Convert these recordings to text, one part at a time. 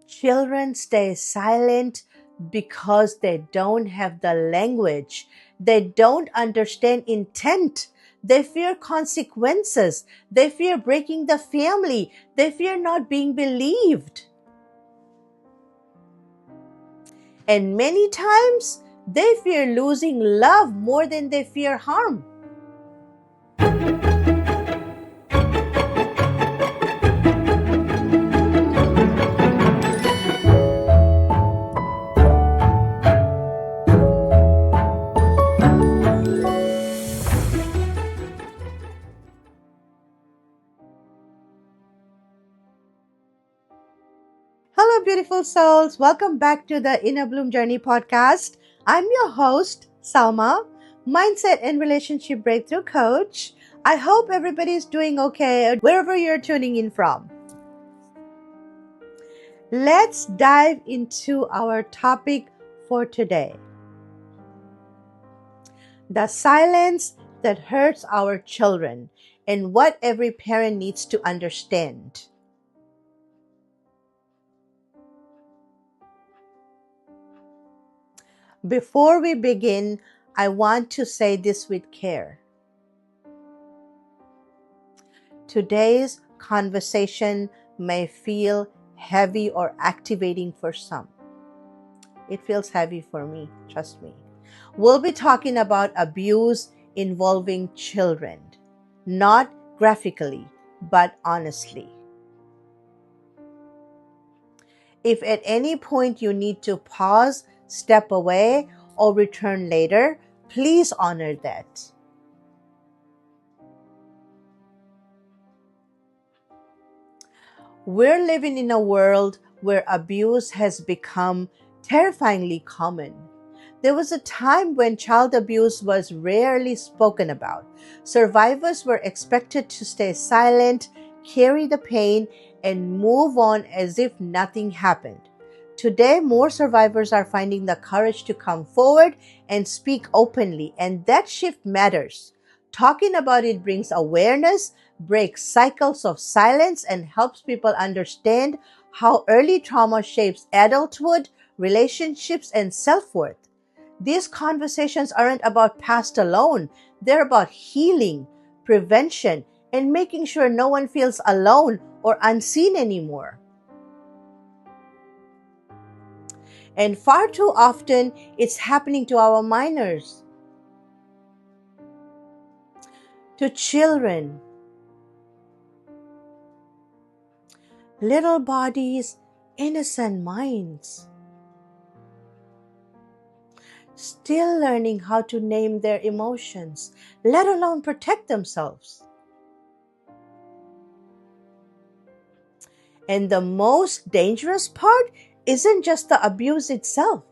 Children stay silent because they don't have the language. They don't understand intent. They fear consequences. They fear breaking the family. They fear not being believed. And many times, they fear losing love more than they fear harm. Hello, beautiful souls. Welcome back to the Inner Bloom Journey podcast. I'm your host, Salma, mindset and relationship breakthrough coach. I hope everybody's doing okay wherever you're tuning in from. Let's dive into our topic for today. The silence that hurts our children and what every parent needs to understand. Before we begin, I want to say this with care. Today's conversation may feel heavy or activating for some. It feels heavy for me, trust me. We'll be talking about abuse involving children, not graphically, but honestly. If at any point you need to pause, step away, or return later, please honor that. We're living in a world where abuse has become terrifyingly common. There was a time when child abuse was rarely spoken about. Survivors were expected to stay silent, carry the pain, and move on as if nothing happened. Today, more survivors are finding the courage to come forward and speak openly, and that shift matters. Talking about it brings awareness, breaks cycles of silence, and helps people understand how early trauma shapes adulthood, relationships, and self-worth. These conversations aren't about past alone. They're about healing, prevention, and making sure no one feels alone or unseen anymore. And far too often, it's happening to our minors, to children, little bodies, innocent minds, still learning how to name their emotions, let alone protect themselves. And the most dangerous part isn't just the abuse itself.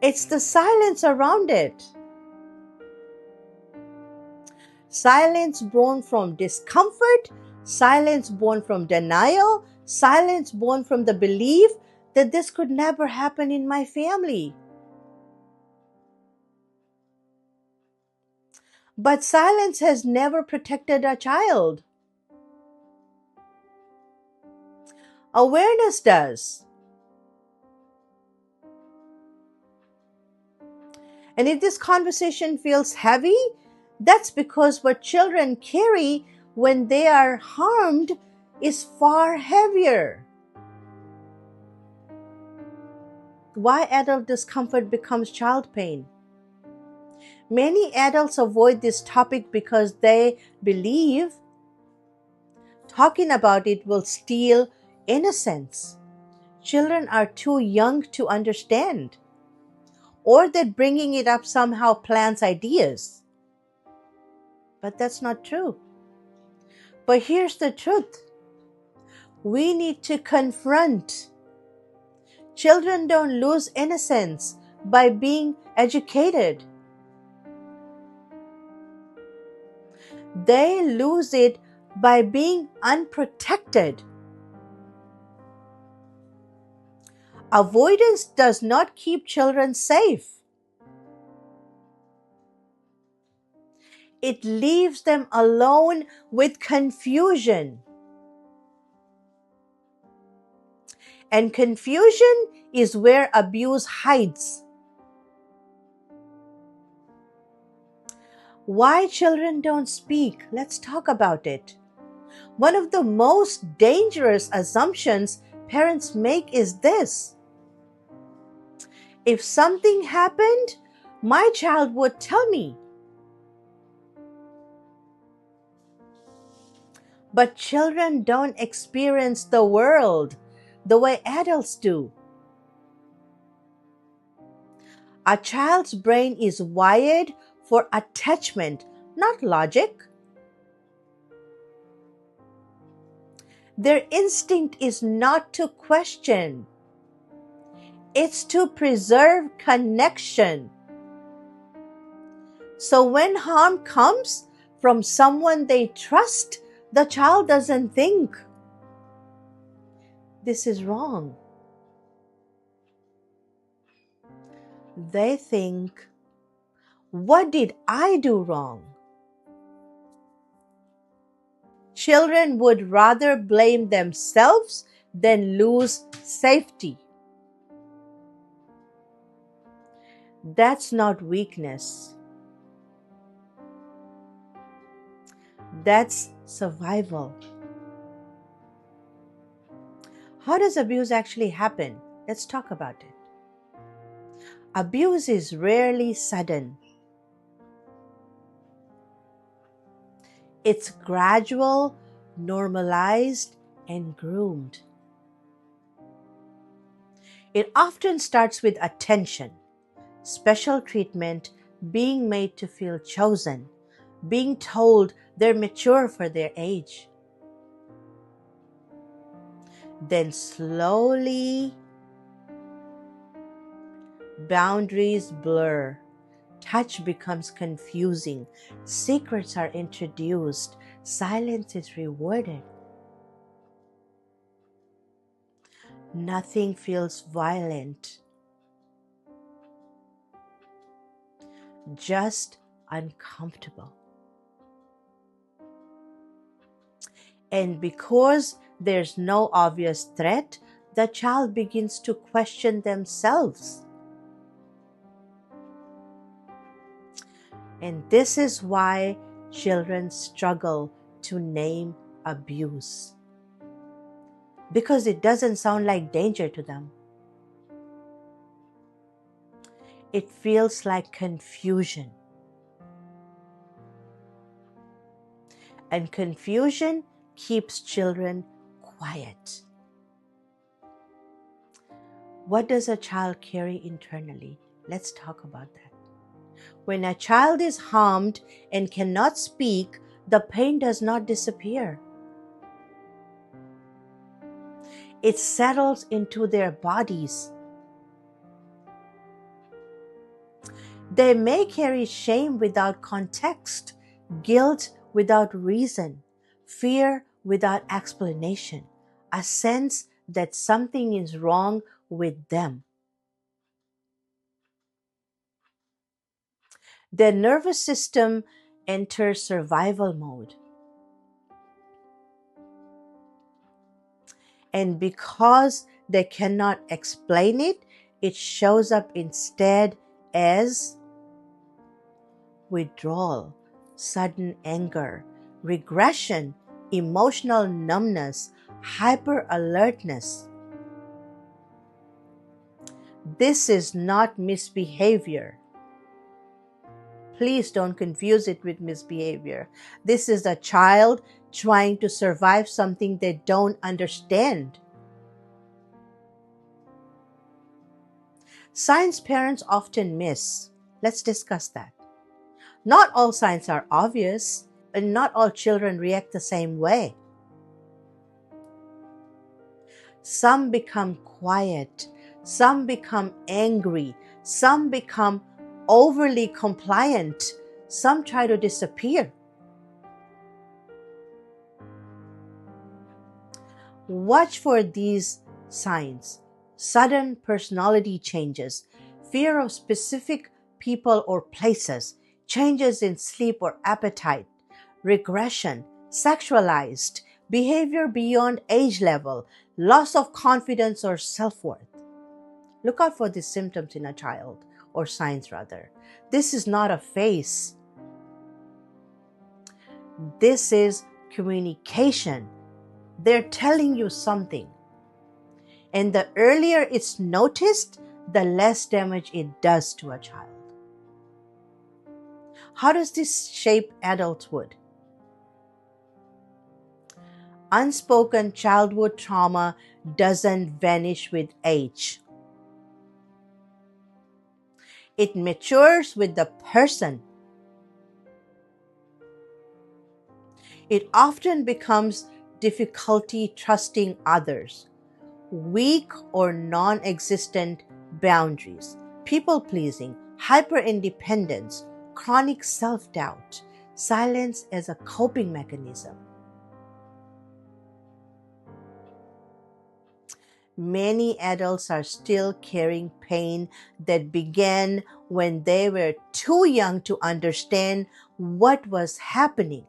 It's the silence around it. Silence born from discomfort, silence born from denial, silence born from the belief that this could never happen in my family. But silence has never protected a child. Awareness does. And if this conversation feels heavy, that's because what children carry when they are harmed is far heavier. Why adult discomfort becomes child pain? Many adults avoid this topic because they believe talking about it will steal innocence. Children are too young to understand, or that bringing it up somehow plants ideas. But that's not true. But here's the truth. We need to confront. Children don't lose innocence by being educated. They lose it by being unprotected. Avoidance does not keep children safe. It leaves them alone with confusion. And confusion is where abuse hides. Why children don't speak? Let's talk about it. One of the most dangerous assumptions parents make is this: if something happened, my child would tell me. But children don't experience the world the way adults do. A child's brain is wired for attachment, not logic. Their instinct is not to question, it's to preserve connection. So when harm comes from someone they trust, the child doesn't think, this is wrong. They think, what did I do wrong? Children would rather blame themselves than lose safety. That's not weakness. That's survival. How does abuse actually happen? Let's talk about it. Abuse is rarely sudden. It's gradual, normalized, and groomed. It often starts with attention, special treatment, being made to feel chosen, being told they're mature for their age. Then slowly, boundaries blur. Touch becomes confusing. Secrets are introduced. Silence is rewarded. Nothing feels violent, just uncomfortable. And because there's no obvious threat, the child begins to question themselves. And this is why children struggle to name abuse. Because it doesn't sound like danger to them. It feels like confusion. And confusion keeps children quiet. What does a child carry internally? Let's talk about that. When a child is harmed and cannot speak, the pain does not disappear. It settles into their bodies. They may carry shame without context, guilt without reason, fear without explanation, a sense that something is wrong with them. Their nervous system enters survival mode. And because they cannot explain it, it shows up instead as withdrawal, sudden anger, regression, emotional numbness, hyper alertness. This is not misbehavior. Please don't confuse it with misbehavior. This is a child trying to survive something they don't understand. Signs parents often miss. Let's discuss that. Not all signs are obvious, and not all children react the same way. Some become quiet, some become angry, some become overly compliant, some try to disappear. Watch for these signs: sudden personality changes, fear of specific people or places, changes in sleep or appetite, regression, sexualized, behavior beyond age level, loss of confidence or self worth. Look out for these symptoms in a child, or signs rather. This is not a phase. This is communication. They're telling you something. And the earlier it's noticed, the less damage it does to a child. How does this shape adulthood? Unspoken childhood trauma doesn't vanish with age. It matures with the person. It often becomes difficulty trusting others, weak or non existent boundaries, people pleasing, hyper independence, chronic self doubt, silence as a coping mechanism. Many adults are still carrying pain that began when they were too young to understand what was happening.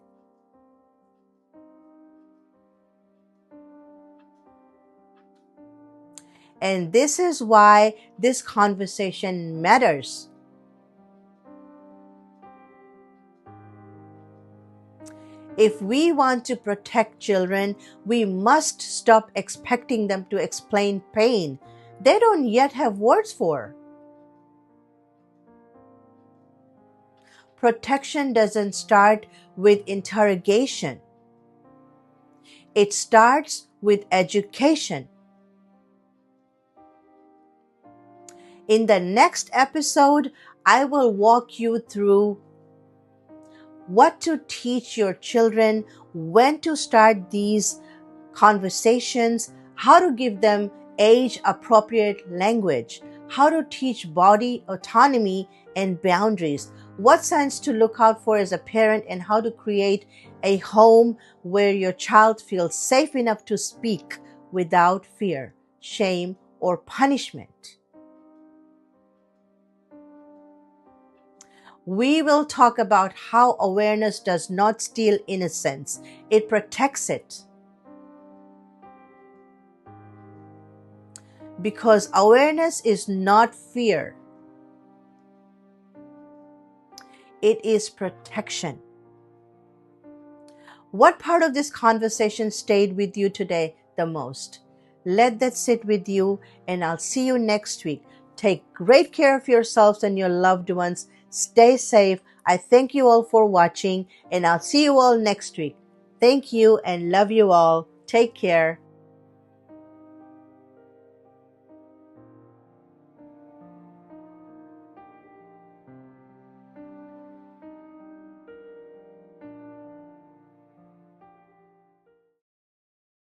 And this is why this conversation matters. If we want to protect children, we must stop expecting them to explain pain they don't yet have words for. Protection doesn't start with interrogation. It starts with education. In the next episode, I will walk you through what to teach your children, when to start these conversations, how to give them age appropriate language, how to teach body autonomy and boundaries, what signs to look out for as a parent, and how to create a home where your child feels safe enough to speak without fear, shame, or punishment. We will talk about how awareness does not steal innocence, it protects it. Because awareness is not fear, it is protection. What part of this conversation stayed with you today the most? Let that sit with you, and I'll see you next week. Take great care of yourselves and your loved ones. Stay safe. I thank you all for watching, and I'll see you all next week. Thank you and love you all. Take care.